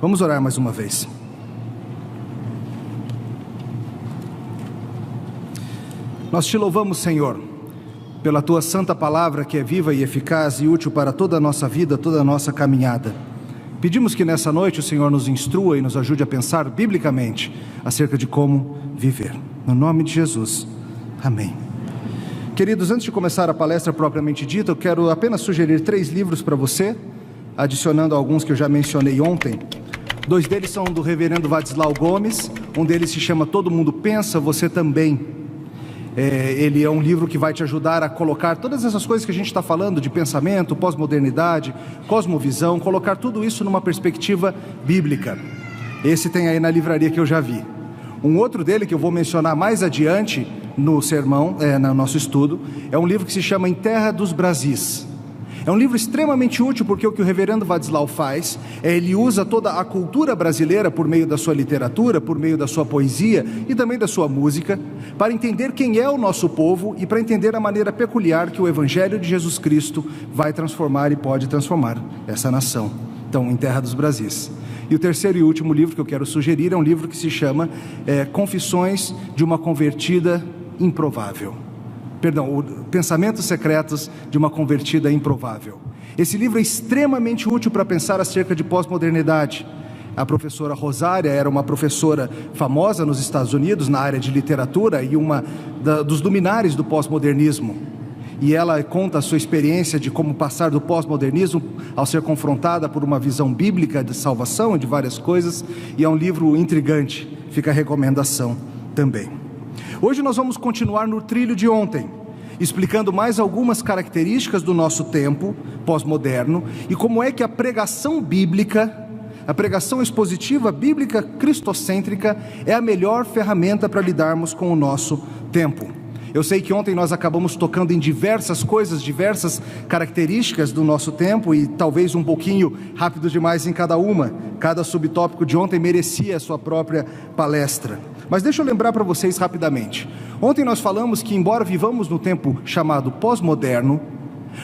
Vamos orar mais uma vez. Nós te louvamos, Senhor, pela Tua santa palavra que é viva e eficaz e útil para toda a nossa vida, toda a nossa caminhada. Pedimos que nessa noite o Senhor nos instrua e nos ajude a pensar biblicamente acerca de como viver. No nome de Jesus. Amém. Queridos, antes de começar a palestra propriamente dita, eu quero apenas sugerir 3 livros para você, adicionando alguns que eu já mencionei ontem. 2 deles são do reverendo Vadislau Gomes, um deles se chama Todo Mundo Pensa, Você Também. Ele é um livro que vai te ajudar a colocar todas essas coisas que a gente está falando, de pensamento, pós-modernidade, cosmovisão, colocar tudo isso numa perspectiva bíblica. Esse tem aí na livraria que eu já vi. Um outro dele que eu vou mencionar mais adiante no sermão, no nosso estudo, é um livro que se chama Em Terra dos Brasis. É um livro extremamente útil porque o que o reverendo Vadislau faz ele usa toda a cultura brasileira por meio da sua literatura, por meio da sua poesia e também da sua música, para entender quem é o nosso povo e para entender a maneira peculiar que o Evangelho de Jesus Cristo vai transformar e pode transformar essa nação. Então, Em Terra dos Brasis. E o terceiro e último livro que eu quero sugerir é um livro que se chama Confissões de uma Convertida Improvável. Pensamentos Secretos de uma Convertida Improvável. Esse livro é extremamente útil para pensar acerca de pós-modernidade. A professora Rosária era uma professora famosa nos Estados Unidos na área de literatura e uma dos luminares do pós-modernismo. E ela conta a sua experiência de como passar do pós-modernismo ao ser confrontada por uma visão bíblica de salvação e de várias coisas. E é um livro intrigante, fica a recomendação também. Hoje nós vamos continuar no trilho de ontem, explicando mais algumas características do nosso tempo pós-moderno e como é que a pregação bíblica, a pregação expositiva bíblica cristocêntrica é a melhor ferramenta para lidarmos com o nosso tempo. Eu sei que ontem nós acabamos tocando em diversas coisas, diversas características do nosso tempo e talvez um pouquinho rápido demais em cada uma. Cada subtópico de ontem merecia a sua própria palestra. Mas deixa eu lembrar para vocês rapidamente. Ontem nós falamos que, embora vivamos no tempo chamado pós-moderno,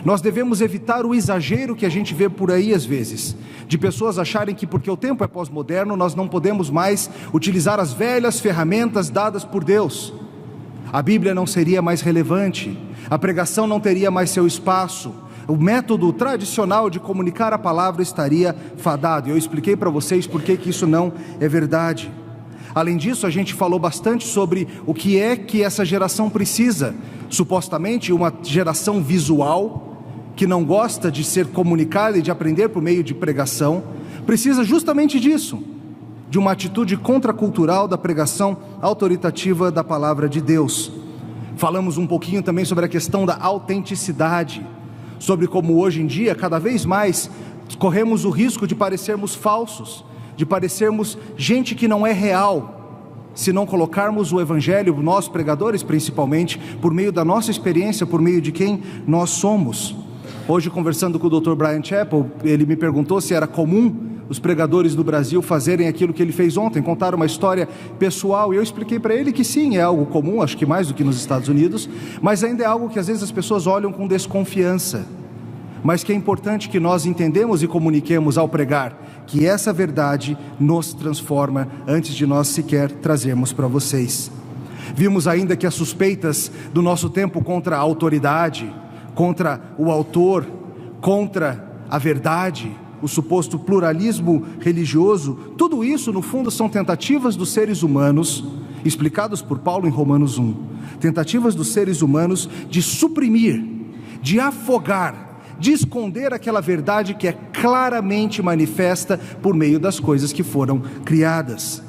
nós devemos evitar o exagero que a gente vê por aí às vezes, de pessoas acharem que porque o tempo é pós-moderno, nós não podemos mais utilizar as velhas ferramentas dadas por Deus. A Bíblia não seria mais relevante, a pregação não teria mais seu espaço, o método tradicional de comunicar a palavra estaria fadado. E eu expliquei para vocês por que isso não é verdade. Além disso, a gente falou bastante sobre o que é que essa geração precisa. Supostamente uma geração visual, que não gosta de ser comunicada e de aprender por meio de pregação, precisa justamente disso, de uma atitude contracultural da pregação autoritativa da palavra de Deus. Falamos um pouquinho também sobre a questão da autenticidade, sobre como hoje em dia, cada vez mais, corremos o risco de parecermos falsos, de parecermos gente que não é real, se não colocarmos o Evangelho, nós pregadores principalmente, por meio da nossa experiência, por meio de quem nós somos. Hoje, conversando com o Dr. Bryan Chapell, ele me perguntou se era comum os pregadores do Brasil fazerem aquilo que ele fez ontem, contar uma história pessoal, e eu expliquei para ele que sim, é algo comum, acho que mais do que nos Estados Unidos, mas ainda é algo que às vezes as pessoas olham com desconfiança, mas que é importante que nós entendemos e comuniquemos ao pregar, que essa verdade nos transforma antes de nós sequer trazermos para vocês. Vimos ainda que as suspeitas do nosso tempo contra a autoridade, contra o autor, contra a verdade, o suposto pluralismo religioso, tudo isso no fundo são tentativas dos seres humanos, explicados por Paulo em Romanos 1, tentativas dos seres humanos de suprimir, de afogar, de esconder aquela verdade que é claramente manifesta por meio das coisas que foram criadas.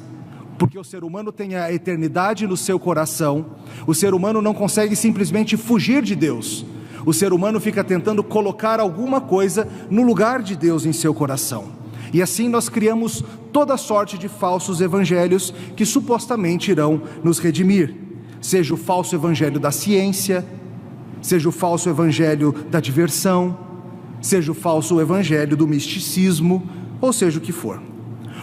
Porque o ser humano tem a eternidade no seu coração, o ser humano não consegue simplesmente fugir de Deus, o ser humano fica tentando colocar alguma coisa no lugar de Deus em seu coração. E assim nós criamos toda sorte de falsos evangelhos que supostamente irão nos redimir. Seja o falso evangelho da ciência, seja o falso evangelho da diversão, seja o falso evangelho do misticismo, ou seja o que for.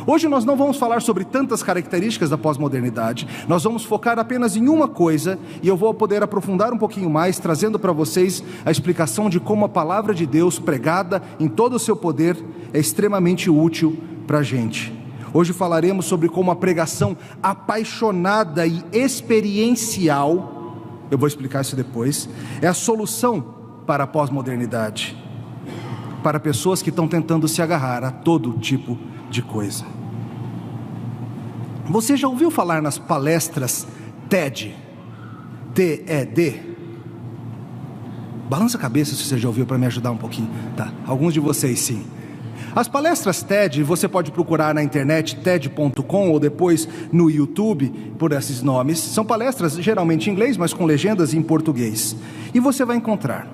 Hoje nós não vamos falar sobre tantas características da pós-modernidade, nós vamos focar apenas em uma coisa, e eu vou poder aprofundar um pouquinho mais, trazendo para vocês a explicação de como a palavra de Deus, pregada em todo o seu poder, é extremamente útil para a gente. Hoje falaremos sobre como a pregação apaixonada e experiencial, eu vou explicar isso depois, é a solução para a pós-modernidade, para pessoas que estão tentando se agarrar a todo tipo de coisa. Você já ouviu falar nas palestras TED? TED? Balança a cabeça se você já ouviu, para me ajudar um pouquinho. Tá, alguns de vocês sim. As palestras TED, você pode procurar na internet, ted.com, ou depois no YouTube, por esses nomes. São palestras geralmente em inglês, mas com legendas em português. E você vai encontrar.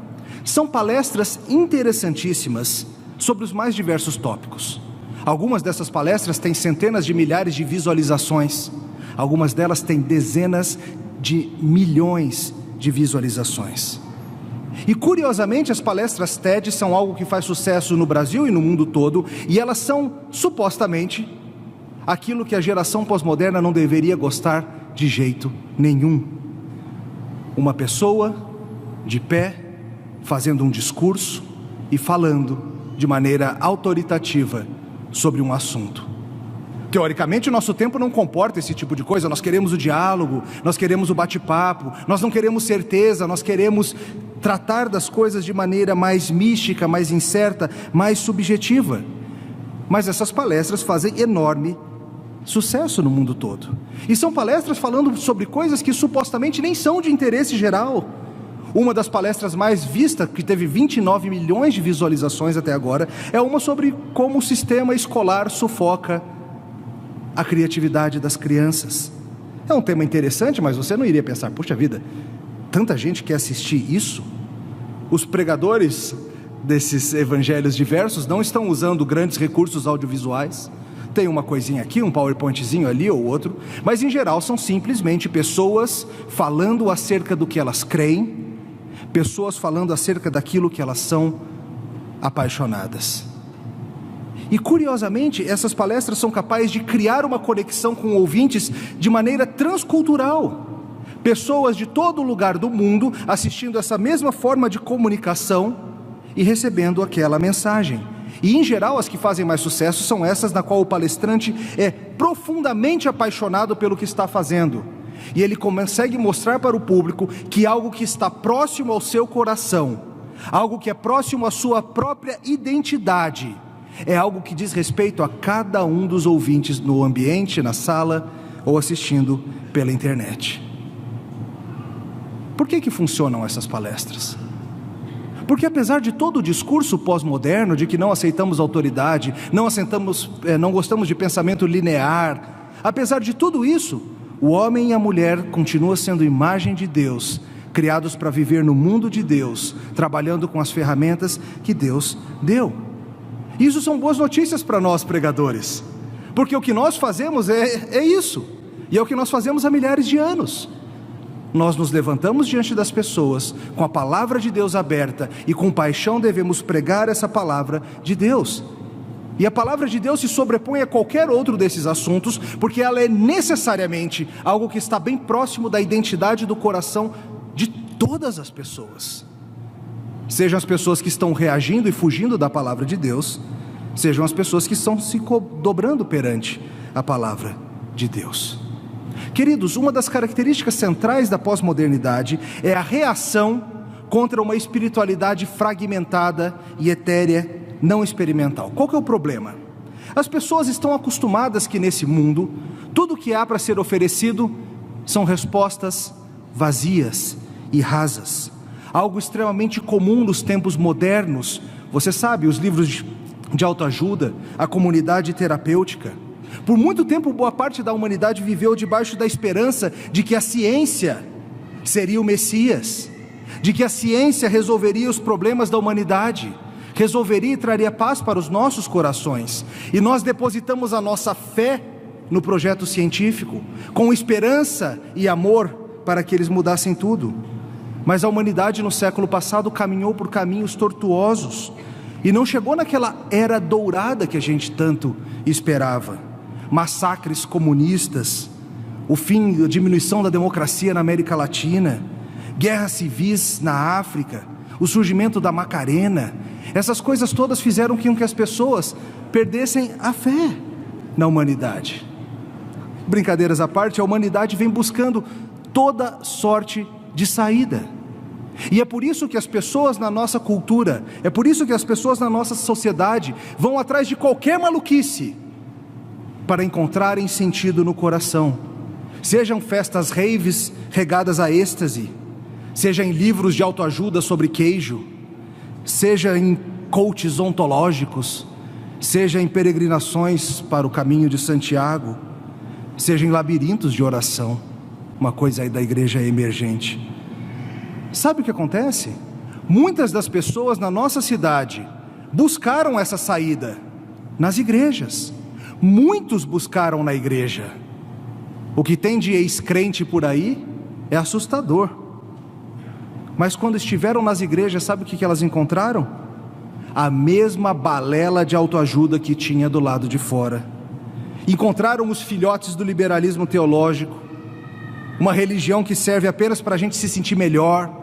São palestras interessantíssimas sobre os mais diversos tópicos. Algumas dessas palestras têm centenas de milhares de visualizações. Algumas delas têm dezenas de milhões de visualizações. E curiosamente, as palestras TED são algo que faz sucesso no Brasil e no mundo todo, e elas são, supostamente, aquilo que a geração pós-moderna não deveria gostar de jeito nenhum. Uma pessoa de pé, fazendo um discurso e falando de maneira autoritativa sobre um assunto. Teoricamente, o nosso tempo não comporta esse tipo de coisa. Nós queremos o diálogo, nós queremos o bate-papo, nós não queremos certeza, nós queremos tratar das coisas de maneira mais mística, mais incerta, mais subjetiva. Mas essas palestras fazem enorme sucesso no mundo todo. E são palestras falando sobre coisas que supostamente nem são de interesse geral. Uma das palestras mais vistas, que teve 29 milhões de visualizações até agora, é uma sobre como o sistema escolar sufoca a criatividade das crianças. É um tema interessante, mas você não iria pensar, puxa vida, tanta gente quer assistir isso? Os pregadores desses evangelhos diversos não estão usando grandes recursos audiovisuais. Tem uma coisinha aqui, um PowerPointzinho ali ou outro, mas em geral são simplesmente pessoas falando acerca do que elas creem, pessoas falando acerca daquilo que elas são apaixonadas. E curiosamente, essas palestras são capazes de criar uma conexão com ouvintes de maneira transcultural. Pessoas de todo lugar do mundo assistindo essa mesma forma de comunicação e recebendo aquela mensagem. E em geral as que fazem mais sucesso são essas na qual o palestrante é profundamente apaixonado pelo que está fazendo. E ele consegue mostrar para o público que algo que está próximo ao seu coração, algo que é próximo à sua própria identidade, é algo que diz respeito a cada um dos ouvintes no ambiente, na sala ou assistindo pela internet. Por que funcionam essas palestras? Porque apesar de todo o discurso pós-moderno de que não aceitamos autoridade, não gostamos de pensamento linear, apesar de tudo isso, o homem e a mulher continuam sendo imagem de Deus, criados para viver no mundo de Deus, trabalhando com as ferramentas que Deus deu. Isso são boas notícias para nós pregadores, porque o que nós fazemos é isso, e é o que nós fazemos há milhares de anos. Nós nos levantamos diante das pessoas, com a palavra de Deus aberta, e com paixão devemos pregar essa palavra de Deus. E a palavra de Deus se sobrepõe a qualquer outro desses assuntos, porque ela é necessariamente algo que está bem próximo da identidade do coração de todas as pessoas. Sejam as pessoas que estão reagindo e fugindo da palavra de Deus, sejam as pessoas que estão se dobrando perante a palavra de Deus. Queridos, uma das características centrais da pós-modernidade é a reação contra uma espiritualidade fragmentada e etérea, não experimental. Qual que é o problema? As pessoas estão acostumadas que nesse mundo, tudo que há para ser oferecido são respostas vazias e rasas. Algo extremamente comum nos tempos modernos. Você sabe, os livros de autoajuda, a comunidade terapêutica. Por muito tempo, boa parte da humanidade viveu debaixo da esperança de que a ciência seria o Messias, de que a ciência resolveria os problemas da humanidade, resolveria e traria paz para os nossos corações. E nós depositamos a nossa fé no projeto científico, com esperança e amor para que eles mudassem tudo. Mas a humanidade no século passado caminhou por caminhos tortuosos e não chegou naquela era dourada que a gente tanto esperava. Massacres comunistas, o fim, a diminuição da democracia na América Latina, guerras civis na África, o surgimento da Macarena. Essas coisas todas fizeram com que as pessoas perdessem a fé na humanidade. Brincadeiras à parte, a humanidade vem buscando toda sorte de saída. E é por isso que as pessoas na nossa cultura, é por isso que as pessoas na nossa sociedade vão atrás de qualquer maluquice para encontrarem sentido no coração. Sejam festas raves regadas a êxtase, seja em livros de autoajuda sobre queijo, seja em coaches ontológicos, seja em peregrinações para o caminho de Santiago, seja em labirintos de oração, uma coisa aí da igreja emergente. Sabe o que acontece? Muitas das pessoas na nossa cidade buscaram essa saída nas igrejas. Muitos buscaram na igreja. O que tem de ex-crente por aí é assustador. Mas quando estiveram nas igrejas, sabe o que elas encontraram? A mesma balela de autoajuda que tinha do lado de fora. Encontraram os filhotes do liberalismo teológico, uma religião que serve apenas para a gente se sentir melhor,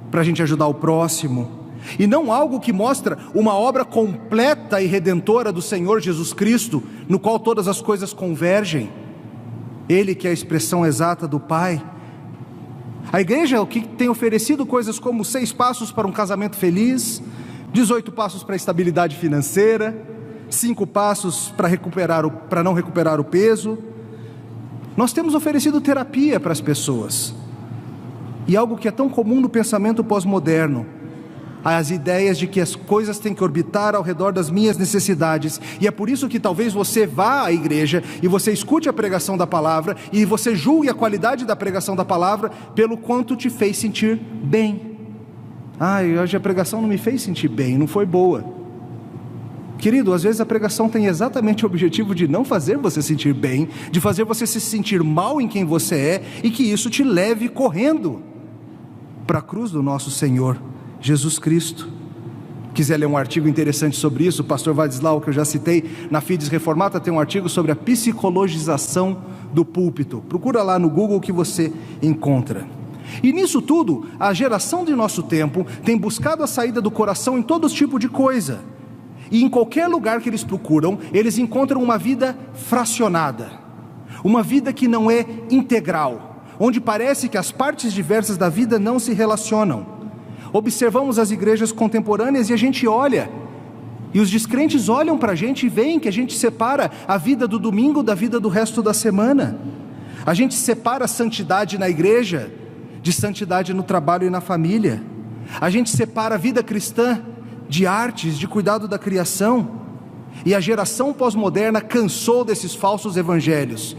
para a gente ajudar o próximo, e não algo que mostra uma obra completa e redentora do Senhor Jesus Cristo, no qual todas as coisas convergem, Ele que é a expressão exata do Pai. A igreja é o que tem oferecido coisas como 6 passos para um casamento feliz, 18 passos para a estabilidade financeira, 5 passos para não recuperar o peso. Nós temos oferecido terapia para as pessoas, e algo que é tão comum no pensamento pós-moderno, as ideias de que as coisas têm que orbitar ao redor das minhas necessidades, e é por isso que talvez você vá à igreja, e você escute a pregação da palavra, e você julgue a qualidade da pregação da palavra, pelo quanto te fez sentir bem. Hoje a pregação não me fez sentir bem, não foi boa. Querido, às vezes a pregação tem exatamente o objetivo de não fazer você sentir bem, de fazer você se sentir mal em quem você é, e que isso te leve correndo para a cruz do nosso Senhor Jesus Cristo. Quiser ler um artigo interessante sobre isso, o pastor Vadislau, que eu já citei, na Fides Reformata, tem um artigo sobre a psicologização do púlpito. Procura lá no Google que você encontra. E nisso tudo, a geração de nosso tempo tem buscado a saída do coração em todo tipo de coisa. E em qualquer lugar que eles procuram, eles encontram uma vida fracionada, uma vida que não é integral, onde parece que as partes diversas da vida não se relacionam. Observamos as igrejas contemporâneas e a gente olha, e os descrentes olham para a gente e veem que a gente separa a vida do domingo da vida do resto da semana. A gente separa a santidade na igreja de santidade no trabalho e na família. A gente separa a vida cristã de artes, de cuidado da criação. E a geração pós-moderna cansou desses falsos evangelhos.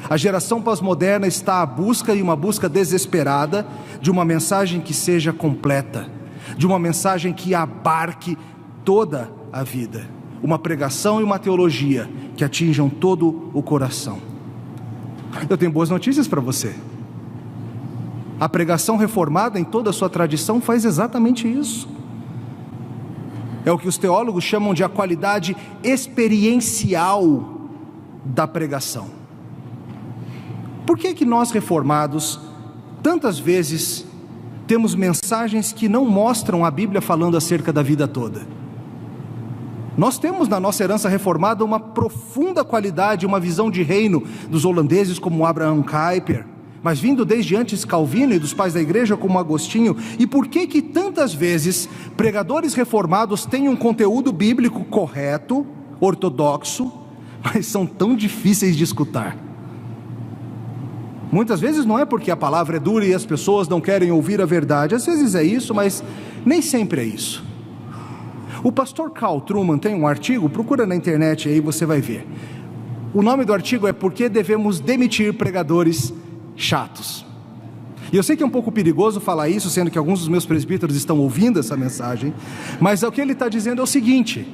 A geração pós-moderna está à busca, e uma busca desesperada, de uma mensagem que seja completa, de uma mensagem que abarque toda a vida, uma pregação e uma teologia que atinjam todo o coração. Eu tenho boas notícias para você. A pregação reformada, em toda a sua tradição, faz exatamente isso. É o que os teólogos chamam de a qualidade experiencial da pregação. Por que nós reformados, tantas vezes, temos mensagens que não mostram a Bíblia falando acerca da vida toda? Nós temos na nossa herança reformada uma profunda qualidade, uma visão de reino dos holandeses como Abraham Kuyper, mas vindo desde antes Calvino e dos pais da igreja como Agostinho. E por que tantas vezes pregadores reformados têm um conteúdo bíblico correto, ortodoxo, mas são tão difíceis de escutar? Muitas vezes não é porque a palavra é dura e as pessoas não querem ouvir a verdade. Às vezes é isso, mas nem sempre é isso. O pastor Carl Trueman tem um artigo, procura na internet aí, você vai ver. O nome do artigo é Por que devemos demitir pregadores chatos. E eu sei que é um pouco perigoso falar isso, sendo que alguns dos meus presbíteros estão ouvindo essa mensagem, mas o que ele está dizendo é o seguinte: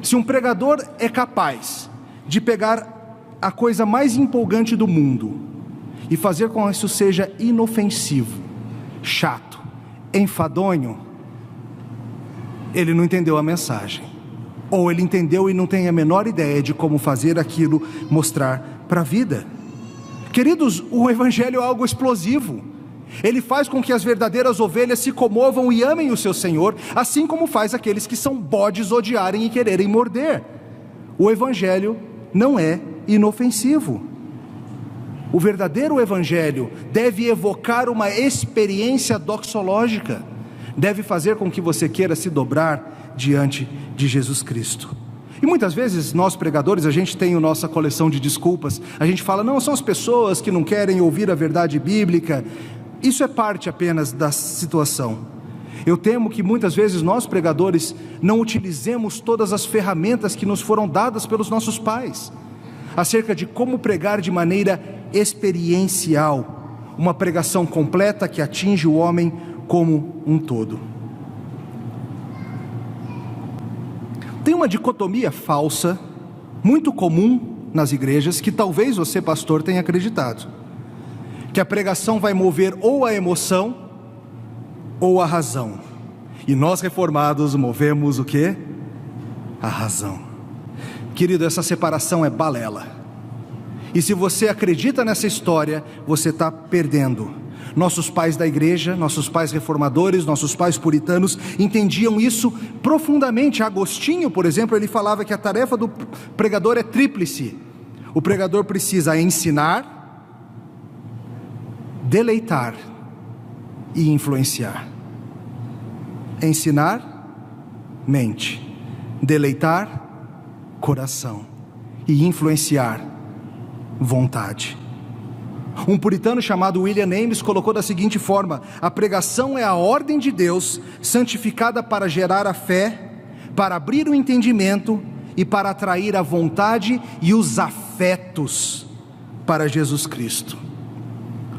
se um pregador é capaz de pegar a coisa mais empolgante do mundo e fazer com que isso seja inofensivo, chato, enfadonho, ele não entendeu a mensagem, ou ele entendeu e não tem a menor ideia de como fazer aquilo mostrar para a vida. Queridos, o evangelho é algo explosivo, Ele faz com que as verdadeiras ovelhas se comovam e amem o seu Senhor, assim como faz aqueles que são bodes odiarem e quererem morder. O Evangelho não é inofensivo. O verdadeiro Evangelho deve evocar uma experiência doxológica, deve fazer com que você queira se dobrar diante de Jesus Cristo. E muitas vezes nós pregadores, a gente tem a nossa coleção de desculpas, a gente fala, não, são as pessoas que não querem ouvir a verdade bíblica. Isso é parte apenas da situação. Eu temo que muitas vezes nós pregadores não utilizemos todas as ferramentas que nos foram dadas pelos nossos pais, acerca de como pregar de maneira experiencial, uma pregação completa que atinge o homem como um todo. Tem uma dicotomia falsa, muito comum nas igrejas, que talvez você, pastor, tenha acreditado, que a pregação vai mover ou a emoção ou a razão, e nós reformados movemos o quê? A razão. Querido, essa separação é balela, e se você acredita nessa história, você está perdendo. Nossos pais da igreja, nossos pais reformadores, nossos pais puritanos entendiam isso profundamente. Agostinho, por exemplo, ele falava que a tarefa do pregador é tríplice. O pregador precisa ensinar, deleitar e influenciar. Ensinar, mente. Deleitar, coração. E influenciar, vontade. Um puritano chamado William Ames colocou da seguinte forma: a pregação é a ordem de Deus, santificada para gerar a fé, para abrir o entendimento e para atrair a vontade e os afetos para Jesus Cristo.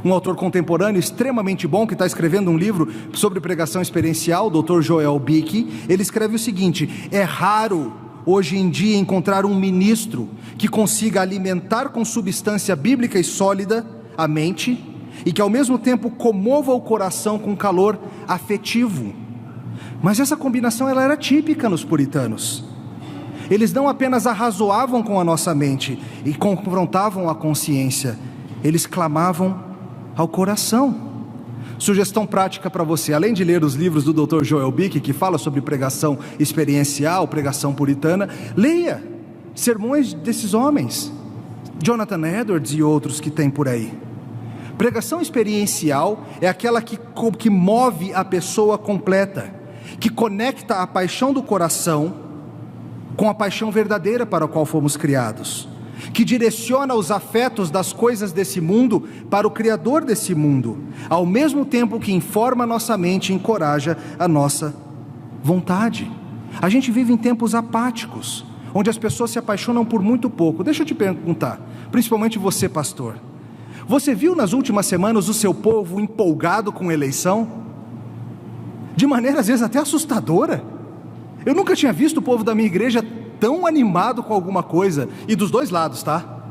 Um autor contemporâneo extremamente bom, que está escrevendo um livro sobre pregação experiencial, o Dr. Joel Bick, ele escreve o seguinte: é raro hoje em dia encontrar um ministro que consiga alimentar com substância bíblica e sólida a mente, e que ao mesmo tempo comova o coração com calor afetivo. Mas essa combinação ela era típica nos puritanos. Eles não apenas arrazoavam com a nossa mente e confrontavam a consciência, eles clamavam ao coração. Sugestão prática para você: além de ler os livros do Dr. Joel Bick, que fala sobre pregação experiencial, pregação puritana, leia sermões desses homens, Jonathan Edwards e outros que tem por aí. Pregação experiencial é aquela que move a pessoa completa, que conecta a paixão do coração com a paixão verdadeira para a qual fomos criados, que direciona os afetos das coisas desse mundo para o Criador desse mundo, ao mesmo tempo que informa a nossa mente e encoraja a nossa vontade. A gente vive em tempos apáticos, onde as pessoas se apaixonam por muito pouco. Deixa eu te perguntar, principalmente você, pastor, você viu nas últimas semanas o seu povo empolgado com eleição? De maneira às vezes até assustadora. Eu nunca tinha visto o povo da minha igreja tão animado com alguma coisa, e dos dois lados, tá?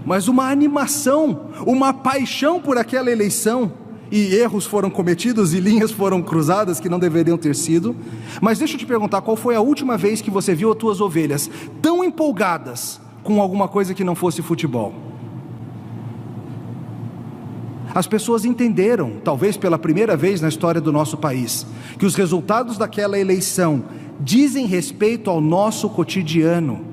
Mas uma animação, uma paixão por aquela eleição, e erros foram cometidos e linhas foram cruzadas que não deveriam ter sido. Mas deixa eu te perguntar, qual foi a última vez que você viu as tuas ovelhas tão empolgadas com alguma coisa que não fosse futebol? As pessoas entenderam, talvez pela primeira vez na história do nosso país, que os resultados daquela eleição dizem respeito ao nosso cotidiano,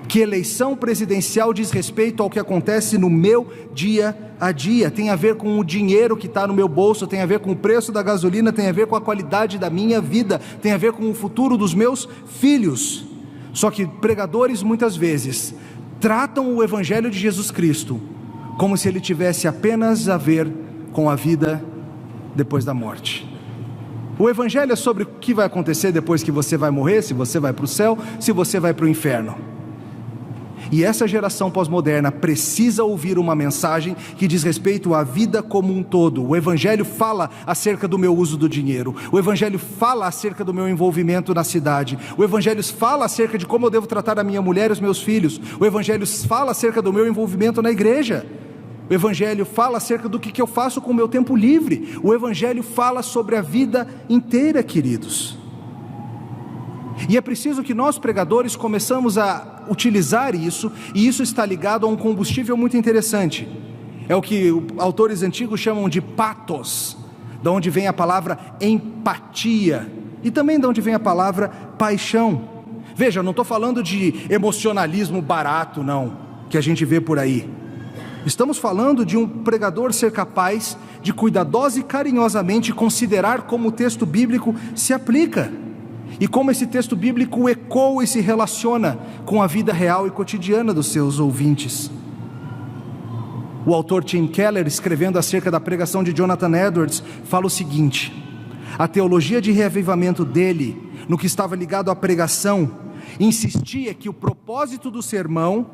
que eleição presidencial diz respeito ao que acontece no meu dia a dia, tem a ver com o dinheiro que está no meu bolso, tem a ver com o preço da gasolina, tem a ver com a qualidade da minha vida, tem a ver com o futuro dos meus filhos. Só que pregadores muitas vezes tratam o Evangelho de Jesus Cristo como se ele tivesse apenas a ver com a vida depois da morte. O Evangelho é sobre o que vai acontecer depois que você vai morrer, se você vai para o céu, se você vai para o inferno. E essa geração pós-moderna precisa ouvir uma mensagem que diz respeito à vida como um todo. O Evangelho fala acerca do meu uso do dinheiro. O Evangelho fala acerca do meu envolvimento na cidade. O Evangelho fala acerca de como eu devo tratar a minha mulher e os meus filhos. O Evangelho fala acerca do meu envolvimento na igreja. O Evangelho fala acerca do que eu faço com o meu tempo livre. O Evangelho fala sobre a vida inteira, queridos. E é preciso que nós pregadores começamos a utilizar isso, e isso está ligado a um combustível muito interessante. é o que autores antigos chamam de pathos, da onde vem a palavra empatia, e também da onde vem a palavra paixão. Veja, não estou falando de emocionalismo barato, não, que a gente vê por aí. Estamos falando de um pregador ser capaz de cuidadosa e carinhosamente considerar como o texto bíblico se aplica, e como esse texto bíblico ecoa e se relaciona com a vida real e cotidiana dos seus ouvintes. O autor Tim Keller, escrevendo acerca da pregação de Jonathan Edwards, fala o seguinte: a teologia de reavivamento dele, no que estava ligado à pregação, insistia que o propósito do sermão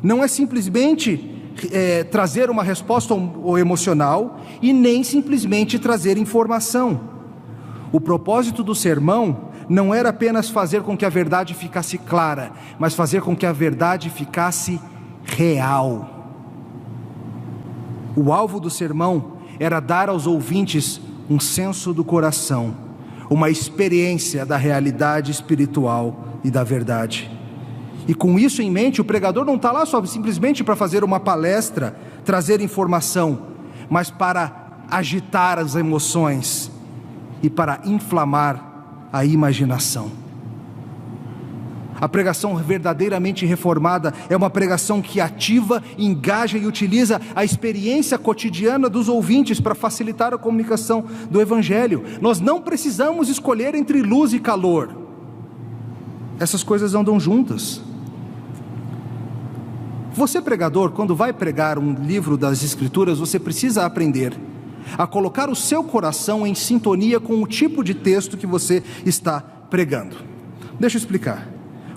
não é simplesmente trazer uma resposta emocional e nem simplesmente trazer informação. O propósito do sermão não era apenas fazer com que a verdade ficasse clara, mas fazer com que a verdade ficasse real. O alvo do sermão era dar aos ouvintes um senso do coração, uma experiência da realidade espiritual e da verdade. E com isso em mente, o pregador não está lá só simplesmente para fazer uma palestra, trazer informação, mas para agitar as emoções e para inflamar a imaginação. A pregação verdadeiramente reformada é uma pregação que ativa, engaja e utiliza a experiência cotidiana dos ouvintes para facilitar a comunicação do Evangelho. Nós não precisamos escolher entre luz e calor. Essas coisas andam juntas. Você, pregador, quando vai pregar um livro das Escrituras, você precisa aprender a colocar o seu coração em sintonia com o tipo de texto que você está pregando. Deixa eu explicar.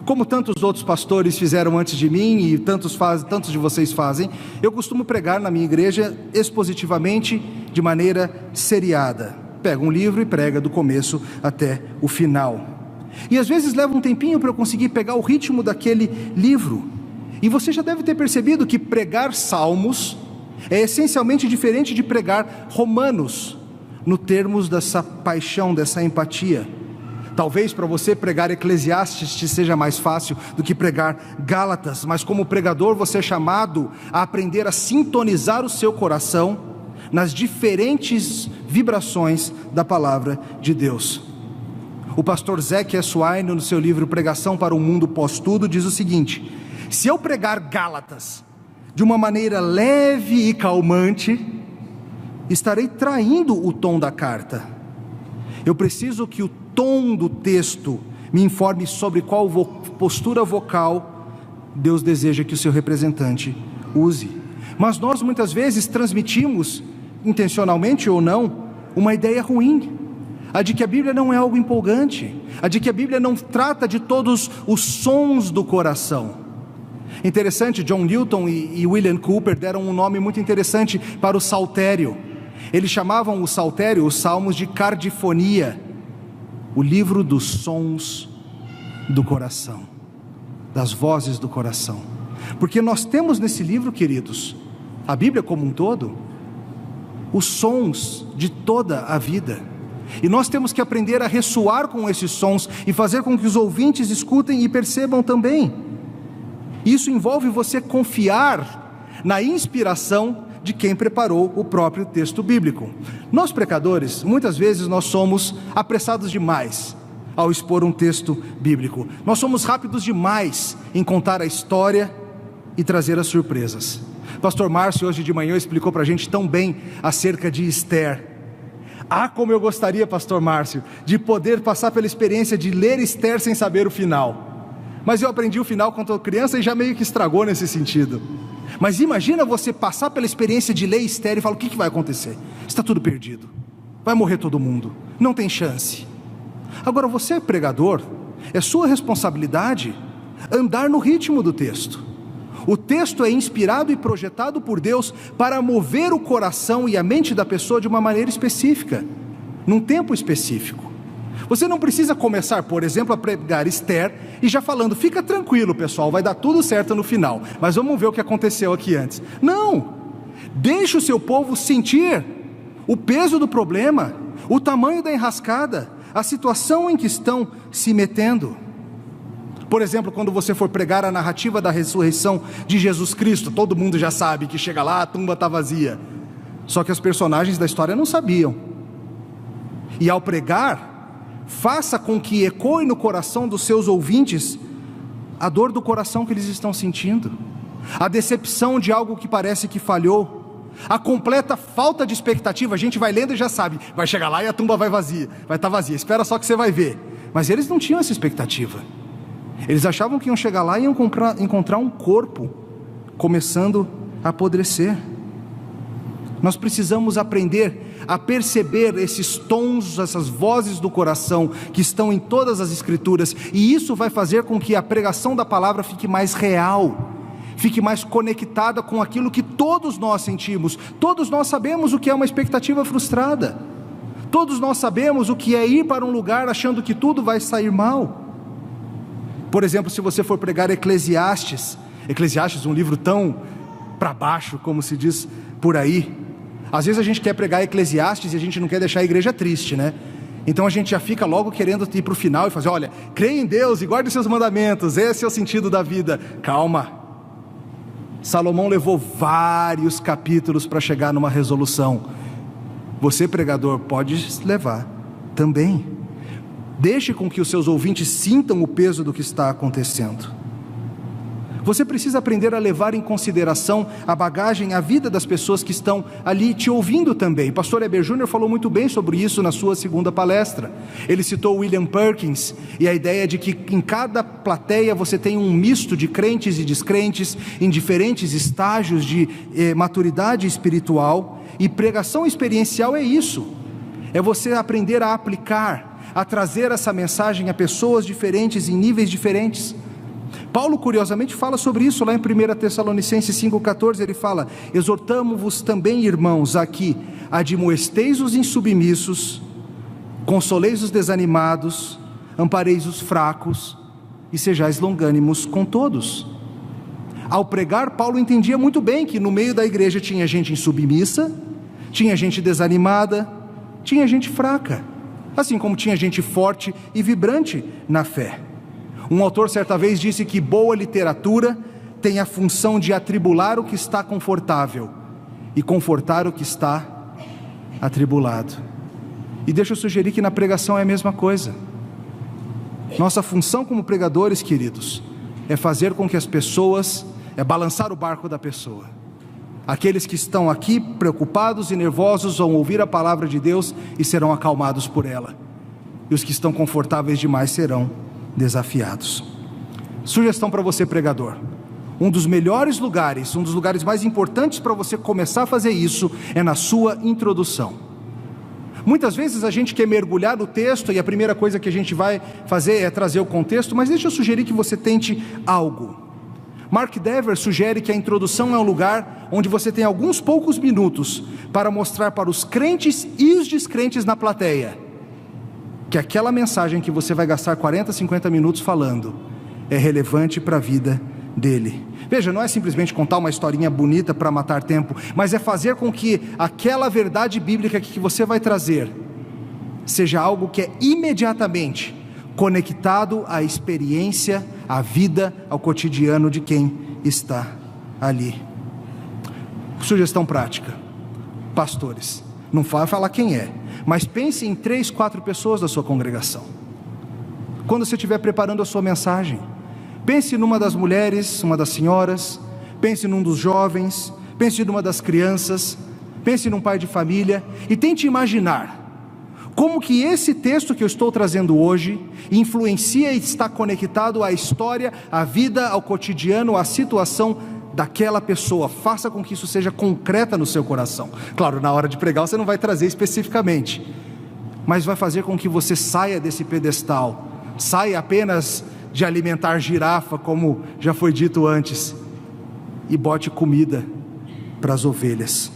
Como tantos outros pastores fizeram antes de mim e tantos de vocês fazem, eu costumo pregar na minha igreja expositivamente, de maneira seriada. Pega um livro e prega do começo até o final. E às vezes leva um tempinho para eu conseguir pegar o ritmo daquele livro. E você já deve ter percebido que pregar Salmos é essencialmente diferente de pregar Romanos, no termos dessa paixão, dessa empatia. Talvez para você pregar Eclesiastes te seja mais fácil do que pregar Gálatas, mas como pregador você é chamado a aprender a sintonizar o seu coração nas diferentes vibrações da palavra de Deus. O pastor Zeke Eswine, no seu livro Pregação para um Mundo Pós-Tudo, diz o seguinte: se eu pregar Gálatas de uma maneira leve e calmante, estarei traindo o tom da carta. Eu preciso que o tom do texto me informe sobre qual postura vocal Deus deseja que o seu representante use. Mas nós muitas vezes transmitimos, intencionalmente ou não, uma ideia ruim, a de que a Bíblia não é algo empolgante, a de que a Bíblia não trata de todos os sons do coração. Interessante, John Newton e William Cowper deram um nome muito interessante para o saltério. Eles chamavam o saltério, os salmos, de cardifonia, o livro dos sons do coração, das vozes do coração. Porque nós temos nesse livro, queridos, a Bíblia como um todo, os sons de toda a vida. E nós temos que aprender a ressoar com esses sons e fazer com que os ouvintes escutem e percebam também. Isso envolve você confiar na inspiração de quem preparou o próprio texto bíblico. Nós pecadores, muitas vezes nós somos apressados demais ao expor um texto bíblico. Nós somos rápidos demais em contar a história e trazer as surpresas. Pastor Márcio hoje de manhã explicou para a gente tão bem acerca de Esther. Ah, como eu gostaria, pastor Márcio, de poder passar pela experiência de ler Esther sem saber o final. Mas eu aprendi o final quando eu era criança e já meio que estragou nesse sentido. Mas imagina você passar pela experiência de ler Esther e falar: o que vai acontecer? Está tudo perdido, vai morrer todo mundo, não tem chance. Agora você é pregador, é sua responsabilidade andar no ritmo do texto. O texto é inspirado e projetado por Deus para mover o coração e a mente da pessoa de uma maneira específica, num tempo específico. Você não precisa começar, por exemplo, a pregar Esther e já falando: fica tranquilo pessoal, vai dar tudo certo no final, mas vamos ver o que aconteceu aqui antes. Não, deixe o seu povo sentir o peso do problema, o tamanho da enrascada, a situação em que estão se metendo. Por exemplo, quando você for pregar a narrativa da ressurreição de Jesus Cristo, todo mundo já sabe que chega lá, a tumba está vazia. Só que os personagens da história não sabiam. E ao pregar, faça com que ecoe no coração dos seus ouvintes a dor do coração que eles estão sentindo, a decepção de algo que parece que falhou, a completa falta de expectativa. A gente vai lendo e já sabe, vai chegar lá e a tumba vai estar vazia, espera só que você vai ver. Mas eles não tinham essa expectativa. Eles achavam que iam chegar lá e iam encontrar um corpo começando a apodrecer. Nós precisamos aprender a perceber esses tons, essas vozes do coração que estão em todas as Escrituras, e isso vai fazer com que a pregação da palavra fique mais real, fique mais conectada com aquilo que todos nós sentimos. Todos nós sabemos o que é uma expectativa frustrada, todos nós sabemos o que é ir para um lugar achando que tudo vai sair mal. Por exemplo, se você for pregar Eclesiastes, um livro tão para baixo, como se diz por aí, às vezes a gente quer pregar Eclesiastes e a gente não quer deixar a igreja triste, né? Então a gente já fica logo querendo ir para o final e fazer, olha, creia em Deus e guarde os seus mandamentos, esse é o sentido da vida. Calma, Salomão levou vários capítulos para chegar numa resolução. Você, pregador, pode levar também. Deixe com que os seus ouvintes sintam o peso do que está acontecendo. Você precisa aprender a levar em consideração a bagagem, a vida das pessoas que estão ali te ouvindo também. Pastor Heber Júnior falou muito bem sobre isso na sua segunda palestra. Ele citou William Perkins e a ideia de que em cada plateia você tem um misto de crentes e descrentes, em diferentes estágios de maturidade espiritual, e pregação experiencial é isso, é você aprender a aplicar, a trazer essa mensagem a pessoas diferentes, em níveis diferentes. Paulo curiosamente fala sobre isso lá em 1 Tessalonicenses 5,14, ele fala: exortamo-vos também, irmãos, aqui, admoesteis os insubmissos, consoleis os desanimados, ampareis os fracos, e sejais longânimos com todos. Ao pregar, Paulo entendia muito bem que no meio da igreja tinha gente insubmissa, tinha gente desanimada, tinha gente fraca, assim como tinha gente forte e vibrante na fé. Um autor certa vez disse que boa literatura tem a função de atribular o que está confortável e confortar o que está atribulado. E deixa eu sugerir que na pregação é a mesma coisa. Nossa função como pregadores, queridos, é fazer com que as pessoas, é balançar o barco da pessoa. Aqueles que estão aqui preocupados e nervosos vão ouvir a palavra de Deus e serão acalmados por ela. E os que estão confortáveis demais serão desafiados. Sugestão para você, pregador: um dos melhores lugares, um dos lugares mais importantes para você começar a fazer isso é na sua introdução. Muitas vezes a gente quer mergulhar no texto e a primeira coisa que a gente vai fazer é trazer o contexto, mas deixa eu sugerir que você tente algo. Mark Dever sugere que a introdução é um lugar onde você tem alguns poucos minutos para mostrar para os crentes e os descrentes na plateia que aquela mensagem que você vai gastar 40, 50 minutos falando é relevante para a vida dele. Veja, não é simplesmente contar uma historinha bonita para matar tempo, mas é fazer com que aquela verdade bíblica que você vai trazer seja algo que é imediatamente conectado à experiência, à vida, ao cotidiano de quem está ali. Sugestão prática: pastores, não vai falar quem é, mas pense em 3, 4 pessoas da sua congregação. Quando você estiver preparando a sua mensagem, pense numa das mulheres, uma das senhoras, pense num dos jovens, pense numa das crianças, pense num pai de família e tente imaginar como que esse texto que eu estou trazendo hoje influencia e está conectado à história, à vida, ao cotidiano, à situação daquela pessoa. Faça com que isso seja concreta no seu coração. Claro, na hora de pregar você não vai trazer especificamente, mas vai fazer com que você saia desse pedestal, saia apenas de alimentar girafa, como já foi dito antes, e bote comida para as ovelhas.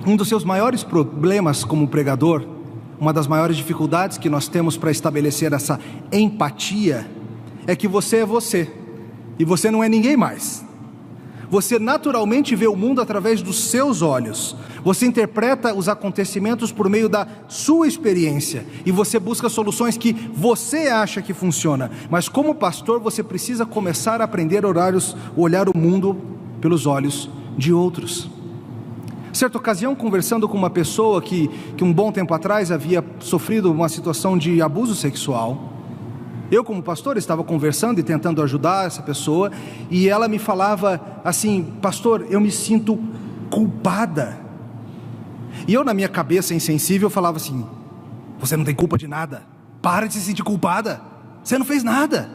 Um dos seus maiores problemas como pregador, uma das maiores dificuldades que nós temos para estabelecer essa empatia, é que você é você, e você não é ninguém mais. Você naturalmente vê o mundo através dos seus olhos. Você interpreta os acontecimentos por meio da sua experiência. E você busca soluções que você acha que funcionam. Mas como pastor, você precisa começar a aprender a olhar o mundo pelos olhos de outros. Certa ocasião, conversando com uma pessoa que um bom tempo atrás havia sofrido uma situação de abuso sexual, eu como pastor estava conversando e tentando ajudar essa pessoa, e ela me falava assim: pastor, eu me sinto culpada. E eu, na minha cabeça insensível, falava assim: você não tem culpa de nada, para de se sentir culpada, você não fez nada.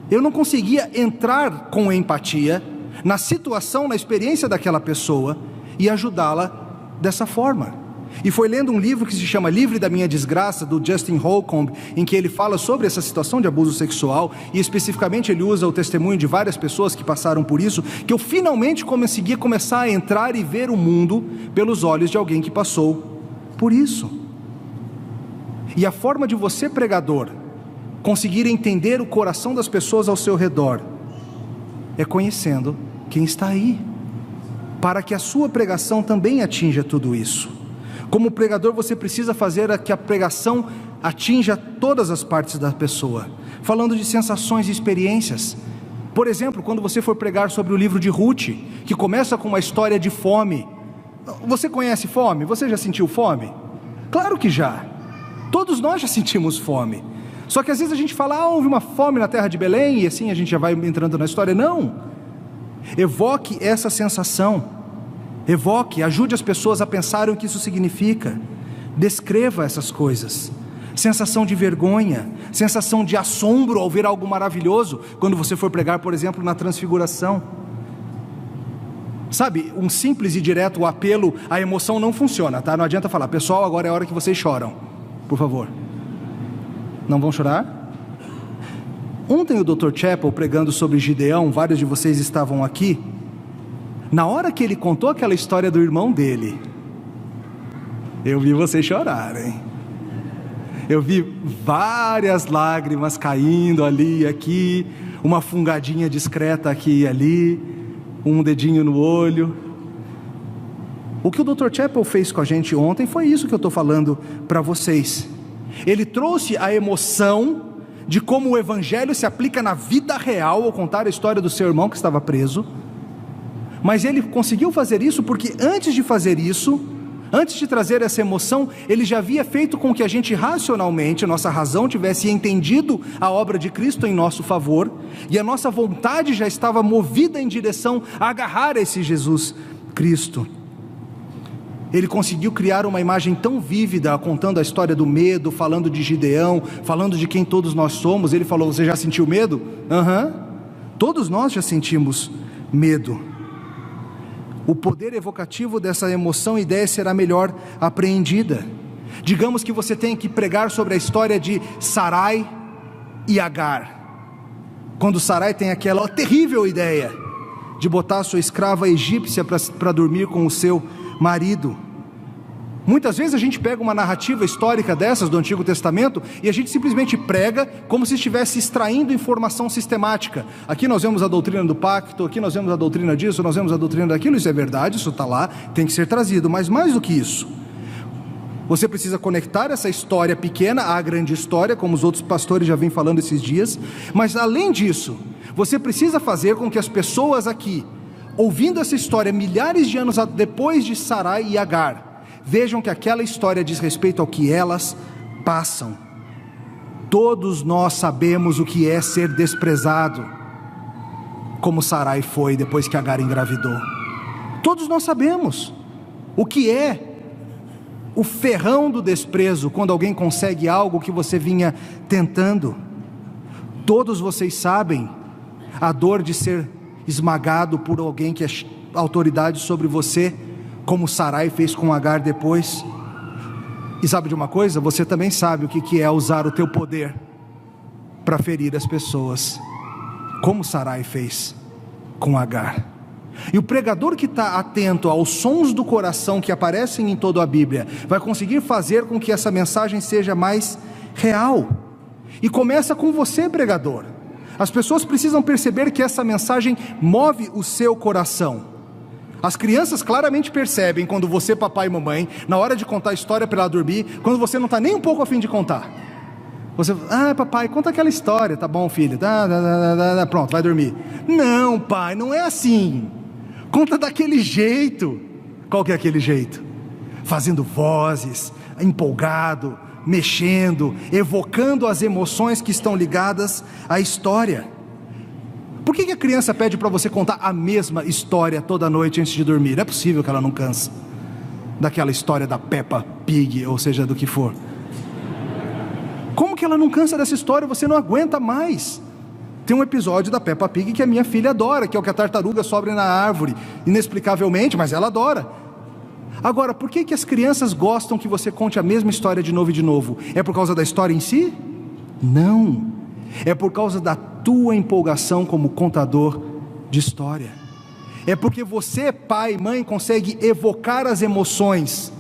Eu não conseguia entrar com empatia na situação, na experiência daquela pessoa e ajudá-la dessa forma. E foi lendo um livro que se chama Livre da Minha Desgraça, do Justin Holcomb, em que ele fala sobre essa situação de abuso sexual, e especificamente ele usa o testemunho de várias pessoas que passaram por isso, que eu finalmente consegui começar a entrar e ver o mundo pelos olhos de alguém que passou por isso. E a forma de você, pregador, conseguir entender o coração das pessoas ao seu redor é conhecendo quem está aí, para que a sua pregação também atinja tudo isso. Como pregador, você precisa fazer que a pregação atinja todas as partes da pessoa, falando de sensações e experiências. Por exemplo, quando você for pregar sobre o livro de Ruth, que começa com uma história de fome. Você conhece fome? Você já sentiu fome? Claro que já. Todos nós já sentimos fome. Só que às vezes a gente fala: houve uma fome na terra de Belém, e assim a gente já vai entrando na história. Não. Evoque essa sensação. Evoque, ajude as pessoas a pensarem o que isso significa. Descreva essas coisas. Sensação de vergonha, sensação de assombro ao ver algo maravilhoso, quando você for pregar, por exemplo, na transfiguração. Sabe, um simples e direto apelo à emoção não funciona, tá? Não adianta falar: pessoal, agora é a hora que vocês choram, por favor. Não vão chorar? Ontem o Dr. Chappell, pregando sobre Gideão, vários de vocês estavam aqui. Na hora que ele contou aquela história do irmão dele, eu vi vocês chorarem. Eu vi várias lágrimas caindo ali e aqui, uma fungadinha discreta aqui e ali, um dedinho no olho. O que o Dr. Chappell fez com a gente ontem foi isso que eu estou falando para vocês. Ele trouxe a emoção de como o evangelho se aplica na vida real ao contar a história do seu irmão que estava preso. Mas ele conseguiu fazer isso porque antes de fazer isso, antes de trazer essa emoção, ele já havia feito com que a gente racionalmente, a nossa razão tivesse entendido a obra de Cristo em nosso favor, e a nossa vontade já estava movida em direção a agarrar esse Jesus Cristo. Ele conseguiu criar uma imagem tão vívida, contando a história do medo, falando de Gideão, falando de quem todos nós somos. Ele falou: você já sentiu medo? Todos nós já sentimos medo. O poder evocativo dessa emoção e ideia será melhor apreendida. Digamos que você tem que pregar sobre a história de Sarai e Agar. Quando Sarai tem aquela terrível ideia de botar a sua escrava egípcia para dormir com o seu marido. Muitas vezes a gente pega uma narrativa histórica dessas do Antigo Testamento e a gente simplesmente prega como se estivesse extraindo informação sistemática. Aqui nós vemos a doutrina do pacto, aqui nós vemos a doutrina disso, nós vemos a doutrina daquilo. Isso é verdade, isso está lá, tem que ser trazido. Mas mais do que isso, você precisa conectar essa história pequena à grande história, como os outros pastores já vêm falando esses dias. Mas além disso, você precisa fazer com que as pessoas aqui, ouvindo essa história milhares de anos depois de Sarai e Agar, vejam que aquela história diz respeito ao que elas passam. Todos nós sabemos o que é ser desprezado, como Sarai foi depois que Agar engravidou. Todos nós sabemos o que é o ferrão do desprezo, quando alguém consegue algo que você vinha tentando. Todos vocês sabem a dor de ser esmagado por alguém que é autoridade sobre você, como Sarai fez com Agar depois. E sabe de uma coisa? Você também sabe o que é usar o teu poder para ferir as pessoas, como Sarai fez com Agar. E o pregador que está atento aos sons do coração que aparecem em toda a Bíblia, vai conseguir fazer com que essa mensagem seja mais real. E começa com você, pregador. As pessoas precisam perceber que essa mensagem move o seu coração. As crianças claramente percebem quando você, papai e mamãe, na hora de contar a história para ela dormir, quando você não está nem um pouco a fim de contar. Você, papai, conta aquela história, tá bom, filho, pronto, vai dormir. Não, pai, não é assim. Conta daquele jeito. Qual que é aquele jeito? Fazendo vozes, empolgado, mexendo, evocando as emoções que estão ligadas à história. Por que a criança pede para você contar a mesma história toda noite antes de dormir? Não é possível que ela não canse daquela história da Peppa Pig, ou seja, do que for. Como que ela não cansa dessa história? Você não aguenta mais. Tem um episódio da Peppa Pig que a minha filha adora, que é o que a tartaruga sobe na árvore, inexplicavelmente, mas ela adora. Agora, por que as crianças gostam que você conte a mesma história de novo e de novo? É por causa da história em si? Não. É por causa da tua empolgação como contador de história. É porque você, pai e mãe, consegue evocar as emoções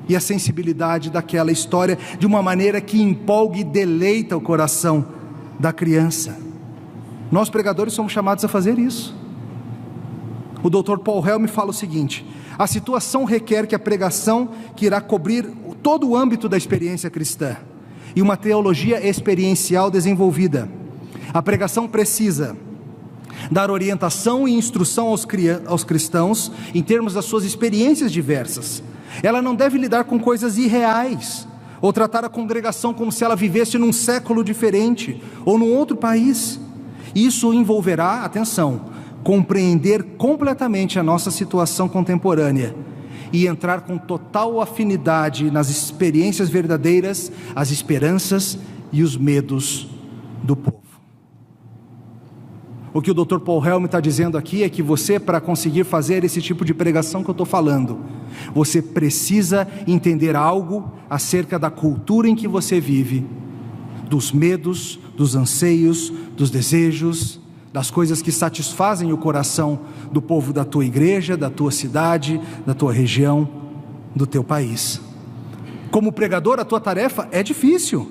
e a sensibilidade daquela história de uma maneira que empolga e deleita o coração da criança. Nós pregadores somos chamados a fazer isso. O Dr. Paul Helm fala o seguinte: a situação requer que a pregação que irá cobrir todo o âmbito da experiência cristã e uma teologia experiencial desenvolvida. A pregação precisa dar orientação e instrução aos cristãos em termos das suas experiências diversas. Ela não deve lidar com coisas irreais ou tratar a congregação como se ela vivesse num século diferente ou num outro país. Isso envolverá, atenção, compreender completamente a nossa situação contemporânea e entrar com total afinidade nas experiências verdadeiras, as esperanças e os medos do povo. O que o Dr. Paul Helm está dizendo aqui é que você, para conseguir fazer esse tipo de pregação que eu estou falando, você precisa entender algo acerca da cultura em que você vive, dos medos, dos anseios, dos desejos, das coisas que satisfazem o coração do povo da tua igreja, da tua cidade, da tua região, do teu país. Como pregador, a tua tarefa é difícil.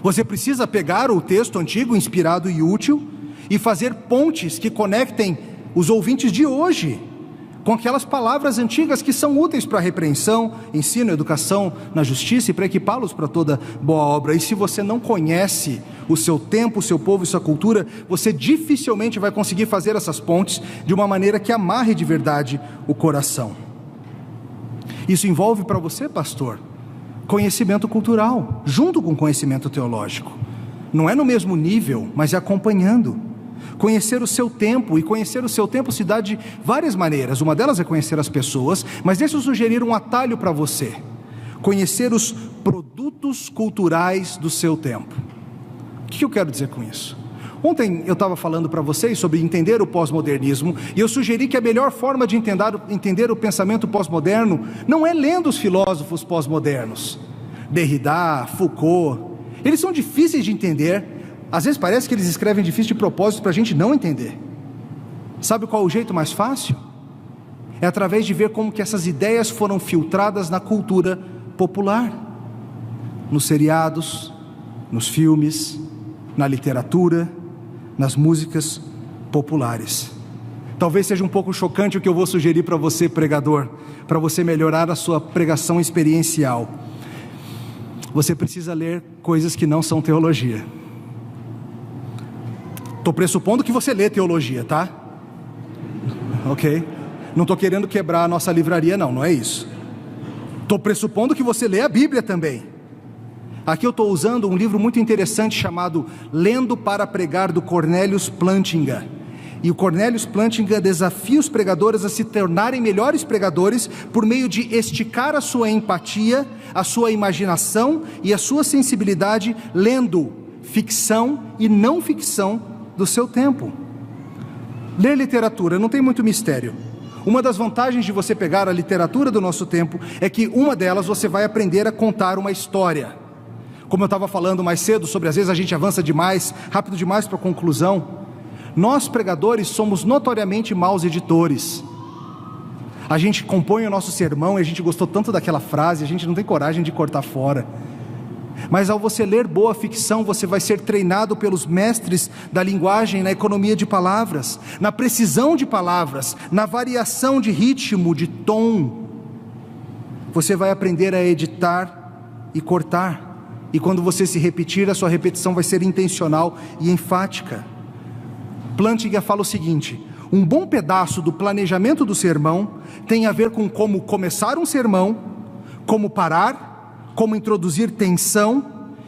Você precisa pegar o texto antigo, inspirado e útil, e fazer pontes que conectem os ouvintes de hoje com aquelas palavras antigas que são úteis para a repreensão, ensino, educação na justiça e para equipá-los para toda boa obra. E se você não conhece o seu tempo, o seu povo e sua cultura, você dificilmente vai conseguir fazer essas pontes de uma maneira que amarre de verdade o coração. Isso envolve para você, pastor, conhecimento cultural, junto com conhecimento teológico. Não é no mesmo nível, mas é acompanhando. Conhecer o seu tempo, e conhecer o seu tempo se dá de várias maneiras. Uma delas é conhecer as pessoas, mas deixa eu sugerir um atalho para você: conhecer os produtos culturais do seu tempo. O que eu quero dizer com isso? Ontem eu estava falando para vocês sobre entender o pós-modernismo, e eu sugeri que a melhor forma de entender o pensamento pós-moderno não é lendo os filósofos pós-modernos, Derrida, Foucault. Eles são difíceis de entender. Às vezes parece que eles escrevem difícil de propósito para a gente não entender. Sabe qual é o jeito mais fácil? É através de ver como que essas ideias foram filtradas na cultura popular, nos seriados, nos filmes, na literatura, nas músicas populares. Talvez seja um pouco chocante o que eu vou sugerir para você, pregador, para você melhorar a sua pregação experiencial. Você precisa ler coisas que não são teologia. Estou pressupondo que você lê teologia, tá? Ok? Não estou querendo quebrar a nossa livraria, não é isso. Estou pressupondo que você lê a Bíblia também. Aqui eu estou usando um livro muito interessante chamado Lendo para Pregar, do Cornelius Plantinga. E o Cornelius Plantinga desafia os pregadores a se tornarem melhores pregadores por meio de esticar a sua empatia, a sua imaginação e a sua sensibilidade, lendo ficção e não ficção do seu tempo. Ler literatura não tem muito mistério. Uma das vantagens de você pegar a literatura do nosso tempo é que uma delas você vai aprender a contar uma história. Como eu estava falando mais cedo sobre às vezes a gente avança demais, rápido demais para a conclusão. Nós pregadores somos notoriamente maus editores. A gente compõe o nosso sermão e a gente gostou tanto daquela frase, a gente não tem coragem de cortar fora. Mas ao você ler boa ficção, você vai ser treinado pelos mestres da linguagem, na economia de palavras, na precisão de palavras, na variação de ritmo, de tom. Você vai aprender a editar e cortar, e quando você se repetir, a sua repetição vai ser intencional e enfática. Plantinga fala o seguinte: um bom pedaço do planejamento do sermão tem a ver com como começar um sermão, como parar, como introduzir tensão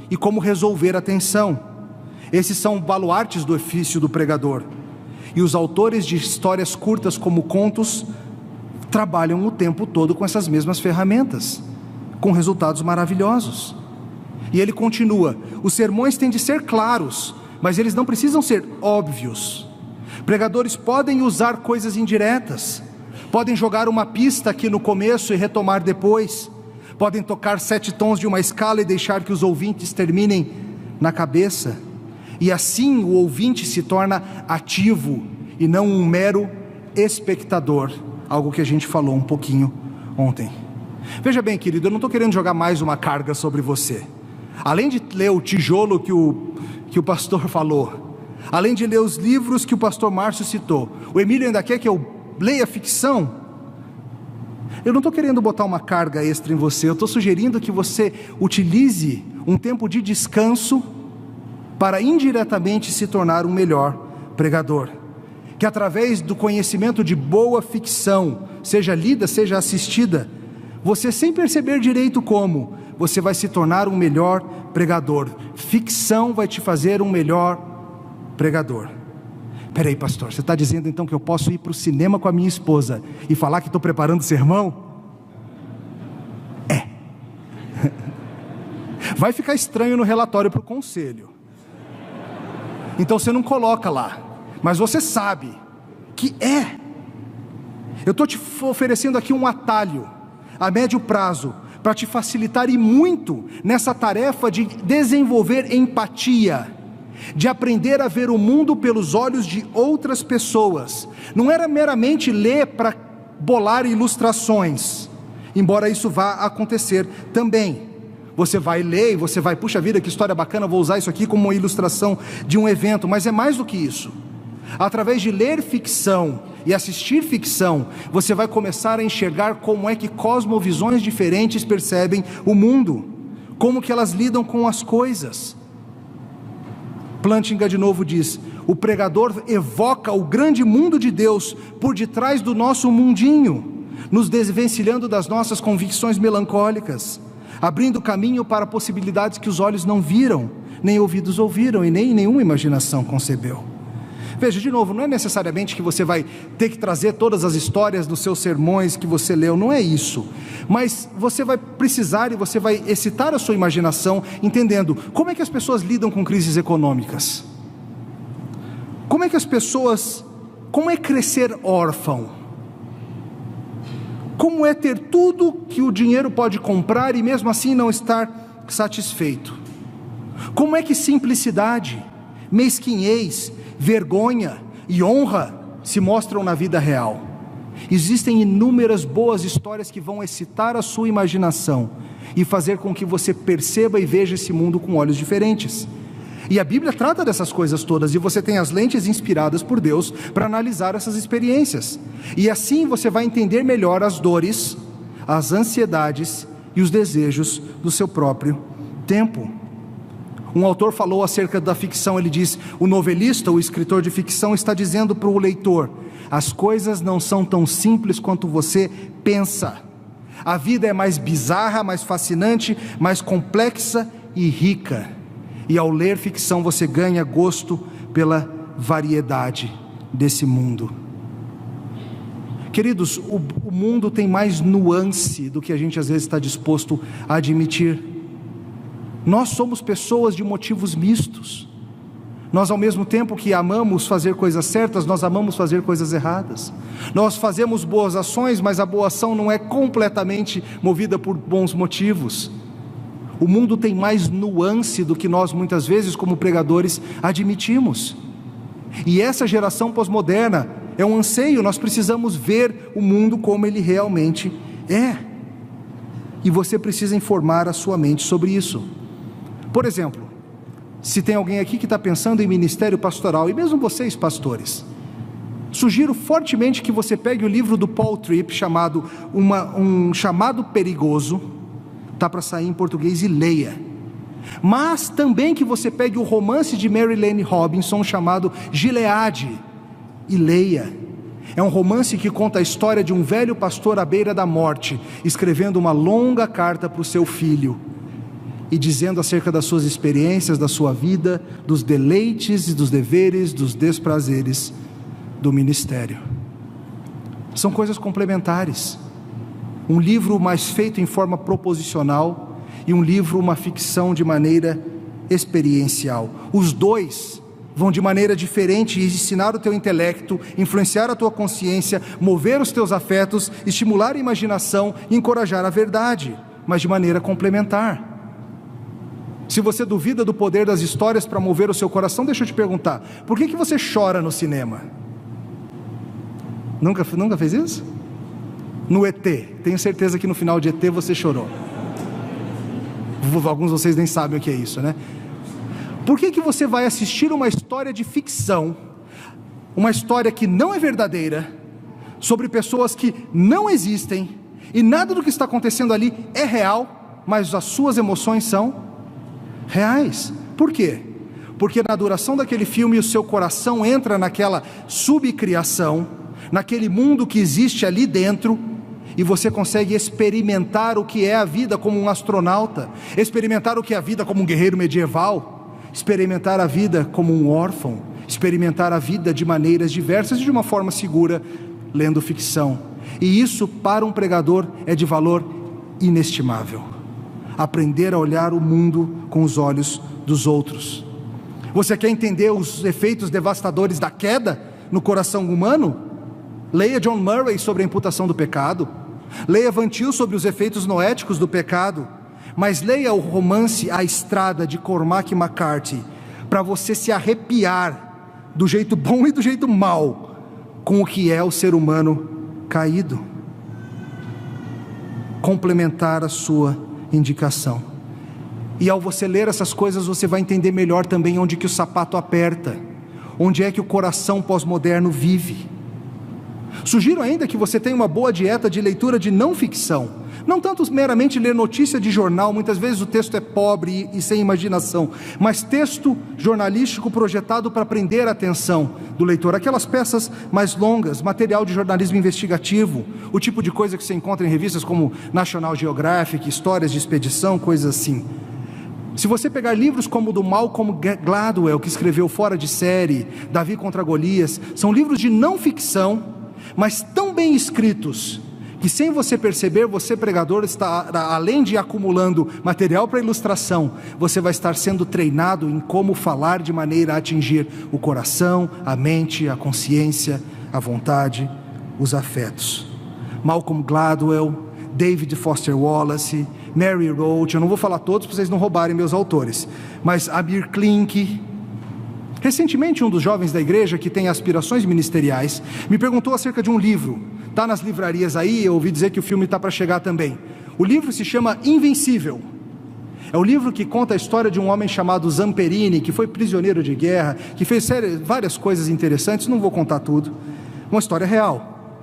e como resolver a tensão. Esses são baluartes do ofício do pregador. E os autores de histórias curtas como contos trabalham o tempo todo com essas mesmas ferramentas, com resultados maravilhosos. E ele continua: os sermões têm de ser claros, mas eles não precisam ser óbvios. Pregadores podem usar coisas indiretas, podem jogar uma pista aqui no começo e retomar depois, podem tocar 7 tons de uma escala e deixar que os ouvintes terminem na cabeça, e assim o ouvinte se torna ativo e não um mero espectador, algo que a gente falou um pouquinho ontem. Veja bem, querido, eu não estou querendo jogar mais uma carga sobre você. Além de ler o tijolo que o pastor falou, além de ler os livros que o pastor Márcio citou, o Emílio ainda quer que eu leia ficção. Eu não estou querendo botar uma carga extra em você, eu estou sugerindo que você utilize um tempo de descanso para indiretamente se tornar um melhor pregador. Que através do conhecimento de boa ficção, seja lida, seja assistida, você, sem perceber direito como, você vai se tornar um melhor pregador. Ficção vai te fazer um melhor pregador. Peraí, pastor, você está dizendo então que eu posso ir para o cinema com a minha esposa e falar que estou preparando sermão? É. Vai ficar estranho no relatório para o conselho. Então você não coloca lá, mas você sabe que é. Eu estou te oferecendo aqui um atalho a médio prazo para te facilitar e muito nessa tarefa de desenvolver empatia, de aprender a ver o mundo pelos olhos de outras pessoas. Não era meramente ler para bolar ilustrações, embora isso vá acontecer também. Você vai ler e você vai, puxa vida, que história bacana, vou usar isso aqui como uma ilustração de um evento, mas é mais do que isso. Através de ler ficção e assistir ficção, você vai começar a enxergar como é que cosmovisões diferentes percebem o mundo, como que elas lidam com as coisas. Plantinga de novo diz: o pregador evoca o grande mundo de Deus por detrás do nosso mundinho, nos desvencilhando das nossas convicções melancólicas, abrindo caminho para possibilidades que os olhos não viram, nem ouvidos ouviram e nem nenhuma imaginação concebeu. Veja, de novo, não é necessariamente que você vai ter que trazer todas as histórias dos seus sermões que você leu, não é isso, mas você vai precisar e você vai excitar a sua imaginação, entendendo como é que as pessoas lidam com crises econômicas, como é crescer órfão, como é ter tudo que o dinheiro pode comprar e mesmo assim não estar satisfeito, como é que simplicidade, mesquinhez, vergonha e honra se mostram na vida real. Existem inúmeras boas histórias que vão excitar a sua imaginação e fazer com que você perceba e veja esse mundo com olhos diferentes. E a Bíblia trata dessas coisas todas, e você tem as lentes inspiradas por Deus para analisar essas experiências, e assim você vai entender melhor as dores, as ansiedades e os desejos do seu próprio tempo. Um autor falou acerca da ficção, ele diz: o novelista, o escritor de ficção, está dizendo para o leitor: as coisas não são tão simples quanto você pensa, a vida é mais bizarra, mais fascinante, mais complexa e rica, e ao ler ficção você ganha gosto pela variedade desse mundo. Queridos, o mundo tem mais nuance do que a gente às vezes está disposto a admitir. Nós somos pessoas de motivos mistos. Nós, ao mesmo tempo que amamos fazer coisas certas, nós amamos fazer coisas erradas. Nós fazemos boas ações, mas a boa ação não é completamente movida por bons motivos. O mundo tem mais nuance do que nós muitas vezes, como pregadores, admitimos. E essa geração pós-moderna é um anseio, nós precisamos ver o mundo como ele realmente é. E você precisa informar a sua mente sobre isso. Por exemplo, se tem alguém aqui que está pensando em ministério pastoral, e mesmo vocês pastores, sugiro fortemente que você pegue o livro do Paul Tripp, chamado Um Chamado Perigoso, está para sair em português, e leia. Mas também que você pegue o romance de Mary Lane Robinson, chamado Gileade, e leia. É um romance que conta a história de um velho pastor à beira da morte, escrevendo uma longa carta para o seu filho, e dizendo acerca das suas experiências, da sua vida, dos deleites e dos deveres, dos desprazeres do ministério. São coisas complementares. Um livro mais feito em forma proposicional e um livro, uma ficção de maneira experiencial. Os dois vão de maneira diferente ensinar o teu intelecto, influenciar a tua consciência, mover os teus afetos, estimular a imaginação e encorajar a verdade, mas de maneira complementar. Se você duvida do poder das histórias para mover o seu coração, deixa eu te perguntar, por que você chora no cinema? Nunca fez isso? No ET, tenho certeza que no final de ET você chorou. Alguns de vocês nem sabem o que é isso, né? Por que você vai assistir uma história de ficção, uma história que não é verdadeira, sobre pessoas que não existem, e nada do que está acontecendo ali é real, mas as suas emoções são reais? Por quê? Porque na duração daquele filme o seu coração entra naquela subcriação, naquele mundo que existe ali dentro, e você consegue experimentar o que é a vida como um astronauta, experimentar o que é a vida como um guerreiro medieval, experimentar a vida como um órfão, experimentar a vida de maneiras diversas e de uma forma segura, lendo ficção. E isso para um pregador é de valor inestimável. Aprender a olhar o mundo com os olhos dos outros. Você quer entender os efeitos devastadores da queda no coração humano? Leia John Murray sobre a imputação do pecado. Leia Van Til sobre os efeitos noéticos do pecado. Mas leia o romance A Estrada, de Cormac McCarthy, para você se arrepiar do jeito bom e do jeito mau com o que é o ser humano caído. Complementar a sua indicação. E ao você ler essas coisas, você vai entender melhor também onde que o sapato aperta, onde é que o coração pós-moderno vive. Sugiro ainda que você tenha uma boa dieta de leitura de não ficção, não tanto meramente ler notícia de jornal, muitas vezes o texto é pobre e sem imaginação, mas texto jornalístico projetado para prender a atenção do leitor, aquelas peças mais longas, material de jornalismo investigativo, o tipo de coisa que você encontra em revistas como National Geographic, histórias de expedição, coisas assim. Se você pegar livros como o do Malcolm Gladwell, que escreveu Fora de Série, Davi contra Golias, são livros de não ficção, mas tão bem escritos, que sem você perceber, você pregador está, além de acumulando material para ilustração, você vai estar sendo treinado em como falar de maneira a atingir o coração, a mente, a consciência, a vontade, os afetos. Malcolm Gladwell, David Foster Wallace, Mary Roach, eu não vou falar todos para vocês não roubarem meus autores, mas Amir Klink. Recentemente, um dos jovens da igreja que tem aspirações ministeriais me perguntou acerca de um livro. Está nas livrarias aí, eu ouvi dizer que o filme está para chegar também. O livro se chama Invencível. É o livro que conta a história de um homem chamado Zamperini, que foi prisioneiro de guerra, que fez várias coisas interessantes, não vou contar tudo. Uma história real.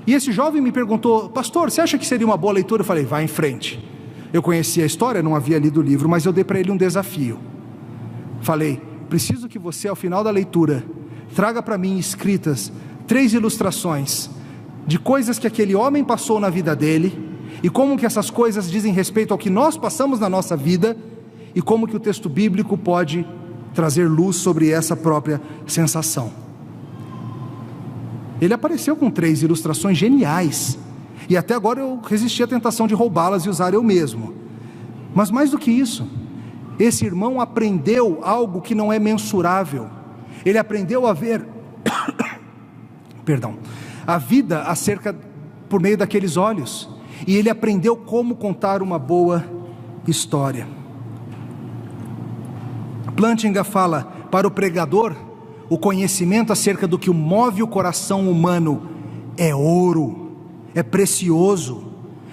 E esse jovem me perguntou: pastor, você acha que seria uma boa leitura? Eu falei: vai em frente. Eu conhecia a história, não havia lido o livro, mas eu dei para ele um desafio. Falei: preciso que você, ao final da leitura, traga para mim escritas 3 ilustrações de coisas que aquele homem passou na vida dele, e como que essas coisas dizem respeito ao que nós passamos na nossa vida, e como que o texto bíblico pode trazer luz sobre essa própria sensação. Ele apareceu com 3 ilustrações geniais, e até agora eu resisti à tentação de roubá-las e usar eu mesmo. Mas mais do que isso, esse irmão aprendeu algo que não é mensurável. Ele aprendeu a ver a vida por meio daqueles olhos, e ele aprendeu como contar uma boa história. Plantinga fala: para o pregador, o conhecimento acerca do que move o coração humano é ouro, é precioso.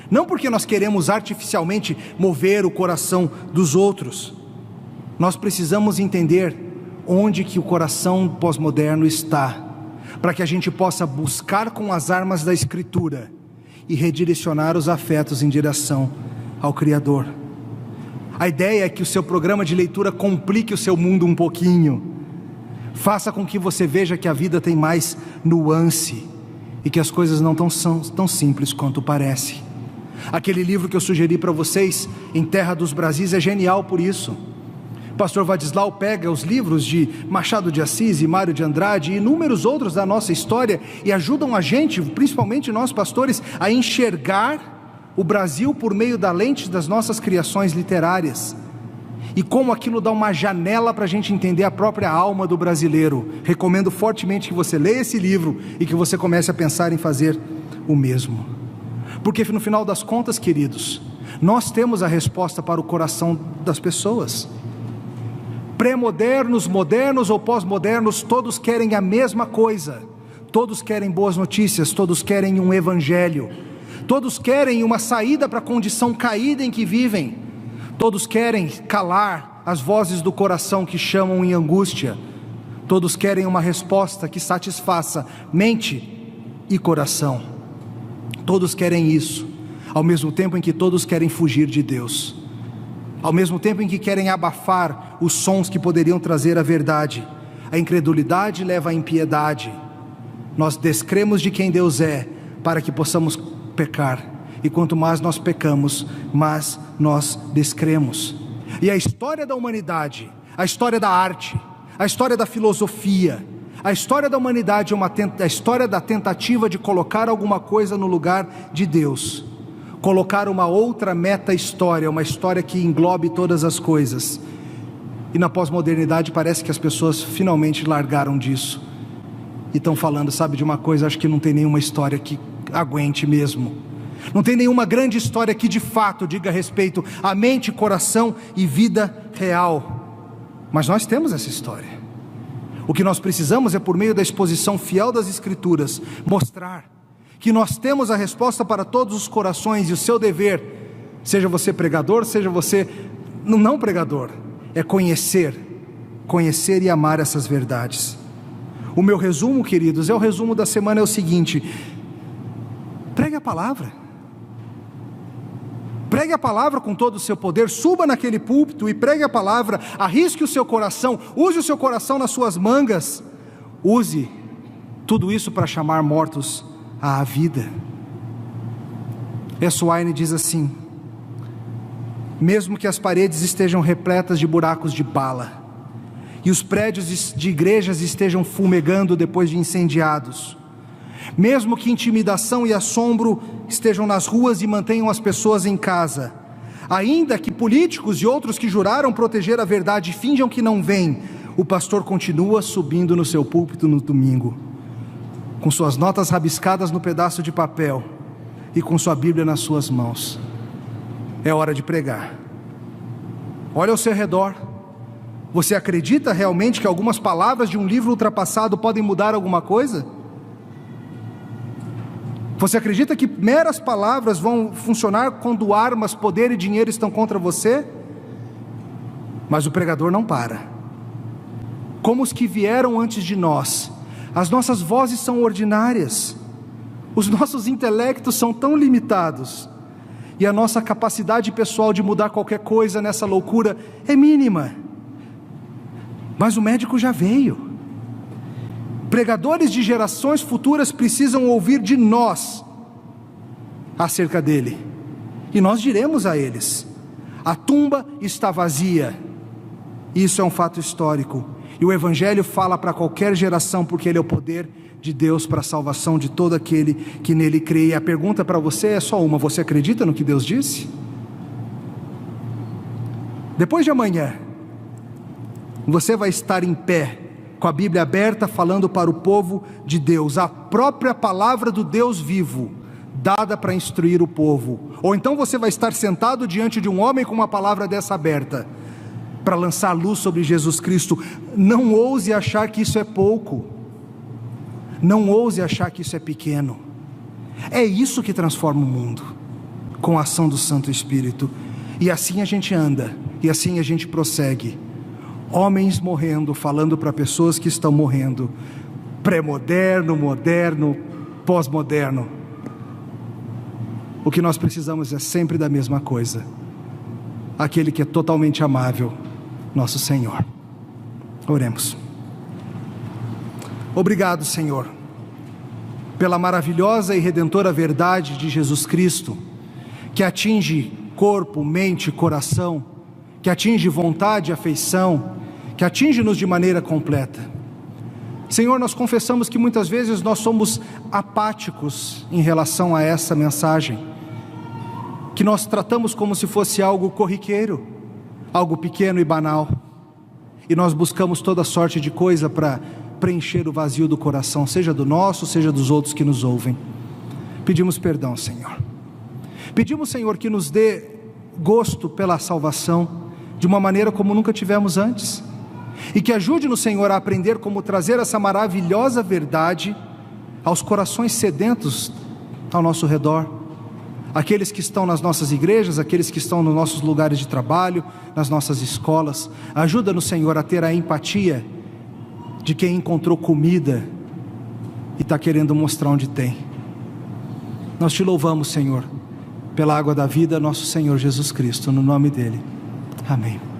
Não porque nós queremos artificialmente mover o coração dos outros, Nós precisamos entender onde que o coração pós-moderno está, para que a gente possa buscar com as armas da Escritura e redirecionar os afetos em direção ao Criador. A ideia é que o seu programa de leitura complique o seu mundo um pouquinho, faça com que você veja que a vida tem mais nuance e que as coisas não são tão simples quanto parece. Aquele livro que eu sugeri para vocês, Em Terra dos Brasis, é genial por isso. O pastor Vadislau pega os livros de Machado de Assis e Mário de Andrade e inúmeros outros da nossa história e ajudam a gente, principalmente nós pastores, a enxergar o Brasil por meio da lente das nossas criações literárias, e como aquilo dá uma janela para a gente entender a própria alma do brasileiro. Recomendo fortemente que você leia esse livro e que você comece a pensar em fazer o mesmo, porque no final das contas, queridos, nós temos a resposta para o coração das pessoas. Pré-modernos, modernos ou pós-modernos, todos querem a mesma coisa, todos querem boas notícias, todos querem um evangelho, todos querem uma saída para a condição caída em que vivem, todos querem calar as vozes do coração que chamam em angústia, todos querem uma resposta que satisfaça mente e coração, todos querem isso, ao mesmo tempo em que todos querem fugir de Deus, ao mesmo tempo em que querem abafar os sons que poderiam trazer a verdade. A incredulidade leva à impiedade. Nós descremos de quem Deus é para que possamos pecar, e quanto mais nós pecamos, mais nós descremos. E a história da humanidade, a história da arte, a história da filosofia, a história da humanidade é a história da tentativa de colocar alguma coisa no lugar de Deus, colocar uma outra meta-história, uma história que englobe todas as coisas. E na pós-modernidade parece que as pessoas finalmente largaram disso e estão falando, sabe de uma coisa, acho que não tem nenhuma história que aguente mesmo, não tem nenhuma grande história que de fato diga respeito à mente, coração e vida real. Mas nós temos essa história. O que nós precisamos é, por meio da exposição fiel das Escrituras, mostrar que nós temos a resposta para todos os corações, e o seu dever, seja você pregador, seja você não pregador, é conhecer e amar essas verdades. O meu resumo, queridos, o resumo da semana é o seguinte: pregue a palavra com todo o seu poder, suba naquele púlpito e pregue a palavra, arrisque o seu coração, use o seu coração nas suas mangas, use tudo isso para chamar mortos à vida. Eswine diz assim: mesmo que as paredes estejam repletas de buracos de bala, e os prédios de igrejas estejam fumegando depois de incendiados, mesmo que intimidação e assombro estejam nas ruas e mantenham as pessoas em casa, ainda que políticos e outros que juraram proteger a verdade finjam que não veem, o pastor continua subindo no seu púlpito no domingo, com suas notas rabiscadas no pedaço de papel e com sua Bíblia nas suas mãos. É hora de pregar. Olha ao seu redor. Você acredita realmente que algumas palavras de um livro ultrapassado podem mudar alguma coisa? Você acredita que meras palavras vão funcionar quando armas, poder e dinheiro estão contra você? Mas o pregador não para. Como os que vieram antes de nós, as nossas vozes são ordinárias, os nossos intelectos são tão limitados, e a nossa capacidade pessoal de mudar qualquer coisa nessa loucura é mínima. Mas o médico já veio. Pregadores de gerações futuras precisam ouvir de nós acerca dele, e nós diremos a eles: a tumba está vazia. Isso é um fato histórico, e o Evangelho fala para qualquer geração, porque ele é o poder de Deus para a salvação de todo aquele que nele crê. E a pergunta para você é só uma: você acredita no que Deus disse? Depois de amanhã, você vai estar em pé, com a Bíblia aberta, falando para o povo de Deus, a própria palavra do Deus vivo, dada para instruir o povo. Ou então você vai estar sentado diante de um homem com uma palavra dessa aberta, para lançar luz sobre Jesus Cristo. Não ouse achar que isso é pouco, não ouse achar que isso é pequeno. É isso que transforma o mundo, com a ação do Santo Espírito. E assim a gente anda, e assim a gente prossegue, Homens morrendo, falando para pessoas que estão morrendo. Pré-moderno, moderno, pós-moderno. O que nós precisamos é sempre da mesma coisa. Aquele que é totalmente amável, nosso Senhor. Oremos. Obrigado, Senhor, pela maravilhosa e redentora verdade de Jesus Cristo, que atinge corpo, mente, coração, que atinge vontade e afeição, que atinge-nos de maneira completa. Senhor, nós confessamos que muitas vezes nós somos apáticos em relação a essa mensagem, que nós tratamos como se fosse algo corriqueiro, algo pequeno e banal, e nós buscamos toda sorte de coisa para preencher o vazio do coração, seja do nosso, seja dos outros que nos ouvem. Pedimos perdão, Senhor. Pedimos, Senhor, que nos dê gosto pela salvação de uma maneira como nunca tivemos antes, e que ajude-nos, Senhor, a aprender como trazer essa maravilhosa verdade aos corações sedentos ao nosso redor, aqueles que estão nas nossas igrejas, aqueles que estão nos nossos lugares de trabalho, nas nossas escolas. Ajuda-nos, Senhor, a ter a empatia de quem encontrou comida e está querendo mostrar onde tem. Nós te louvamos, Senhor, pela água da vida, nosso Senhor Jesus Cristo, no nome dele. Amém.